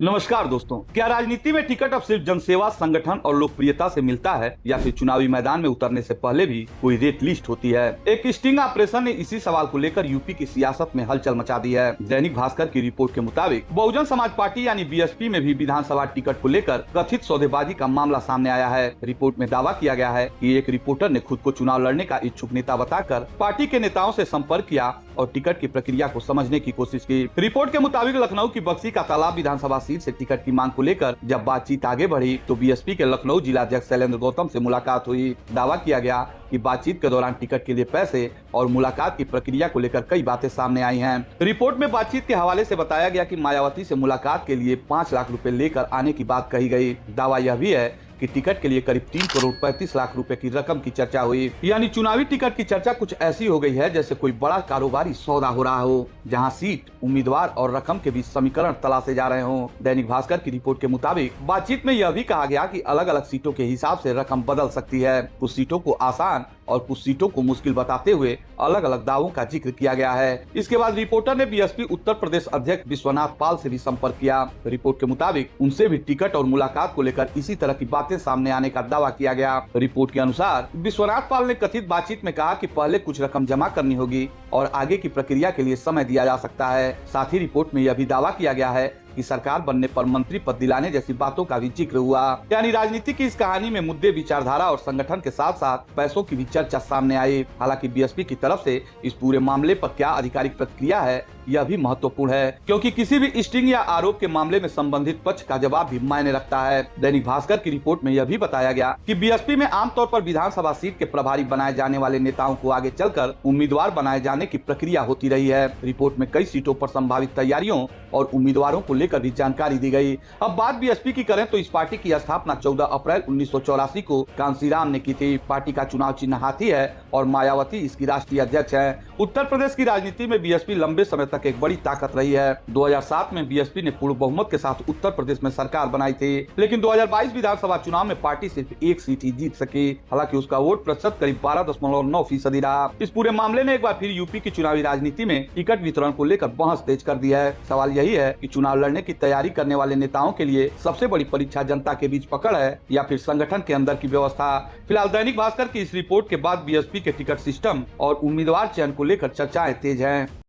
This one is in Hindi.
नमस्कार दोस्तों, क्या राजनीति में टिकट अब सिर्फ जनसेवा, संगठन और लोकप्रियता से मिलता है या फिर चुनावी मैदान में उतरने से पहले भी कोई रेट लिस्ट होती है? एक स्टिंग ऑपरेशन ने इसी सवाल को लेकर यूपी की सियासत में हलचल मचा दी है। दैनिक भास्कर की रिपोर्ट के मुताबिक बहुजन समाज पार्टी यानी बीएसपी में भी विधानसभा टिकट को लेकर कथित सौदेबाजी का मामला सामने आया है। रिपोर्ट में दावा किया गया है कि एक रिपोर्टर ने खुद को चुनाव लड़ने का इच्छुक नेता बताकर पार्टी के नेताओं से संपर्क किया और टिकट की प्रक्रिया को समझने की कोशिश की। रिपोर्ट के मुताबिक लखनऊ की बक्सी का तालाब विधानसभा सीट से टिकट की मांग को लेकर जब बातचीत आगे बढ़ी तो बीएसपी के लखनऊ जिला अध्यक्ष शैलेंद्र गौतम से मुलाकात हुई। दावा किया गया कि बातचीत के दौरान टिकट के लिए पैसे और मुलाकात की प्रक्रिया को लेकर कई बातें सामने आई हैं। रिपोर्ट में बातचीत के हवाले से बताया गया कि मायावती से मुलाकात के लिए 5 लाख रुपए लेकर आने की बात कही गई। दावा यह भी है कि टिकट के लिए करीब 3 करोड़ 35 लाख रुपए की रकम की चर्चा हुई। यानी चुनावी टिकट की चर्चा कुछ ऐसी हो गई है जैसे कोई बड़ा कारोबारी सौदा हो रहा हो, जहां सीट, उम्मीदवार और रकम के बीच समीकरण तलाशे जा रहे हों। दैनिक भास्कर की रिपोर्ट के मुताबिक बातचीत में यह भी कहा गया कि अलग अलग सीटों के हिसाब से रकम बदल सकती है। कुछ सीटों को आसान और कुछ सीटों को मुश्किल बताते हुए अलग अलग दावों का जिक्र किया गया है। इसके बाद रिपोर्टर ने बीएसपी उत्तर प्रदेश अध्यक्ष विश्वनाथ पाल से भी संपर्क किया। रिपोर्ट के मुताबिक उनसे भी टिकट और मुलाकात को लेकर इसी तरह की बातें सामने आने का दावा किया गया। रिपोर्ट के अनुसार विश्वनाथ पाल ने कथित बातचीत में कहा कि पहले कुछ रकम जमा करनी होगी और आगे की प्रक्रिया के लिए समय दिया जा सकता है। साथ ही रिपोर्ट में यह भी दावा किया गया है कि सरकार बनने पर मंत्री पद दिलाने जैसी बातों का भी जिक्र हुआ। यानी राजनीति की इस कहानी में मुद्दे, विचारधारा और संगठन के साथ साथ पैसों की भी चर्चा सामने आई। हालांकि बीएसपी की तरफ से इस पूरे मामले पर क्या आधिकारिक प्रतिक्रिया है यह भी महत्वपूर्ण है, क्योंकि किसी भी स्टिंग या आरोप के मामले में संबंधित पक्ष का जवाब भी मायने रखता है। दैनिक भास्कर की रिपोर्ट में यह भी बताया गया कि बीएसपी में आमतौर पर विधानसभा सीट के प्रभारी बनाए जाने वाले नेताओं को आगे चलकर उम्मीदवार बनाए जाने की प्रक्रिया होती रही है। रिपोर्ट में कई सीटों पर संभावित तैयारियों और उम्मीदवारों को लेकर भी जानकारी दी गई। अब बात बीएसपी की करें तो इस पार्टी की स्थापना 14 अप्रैल 1984 को कांसीराम ने की थी। पार्टी का चुनाव चिन्ह हाथी है और मायावती इसकी राष्ट्रीय अध्यक्ष है। उत्तर प्रदेश की राजनीति में बीएसपी लंबे समय तक एक बड़ी ताकत रही है। 2007 में बीएसपी ने पूर्ण बहुमत के साथ उत्तर प्रदेश में सरकार बनाई थी, लेकिन 2022 विधानसभा चुनाव में पार्टी सिर्फ एक सीट ही जीत सकी। हालांकि उसका वोट प्रतिशत करीब 12.9% रहा। इस पूरे मामले ने एक बार फिर यूपी की चुनावी राजनीति में टिकट वितरण को लेकर बहस तेज कर दी है। सवाल यही है कि चुनाव लड़ने की तैयारी करने वाले नेताओं के लिए सबसे बड़ी परीक्षा जनता के बीच पकड़ है या फिर संगठन के अंदर की व्यवस्था। फिलहाल दैनिक भास्कर की इस रिपोर्ट के बाद बीएसपी के टिकट सिस्टम और उम्मीदवार चयन को लेकर चर्चाएं तेज हैं।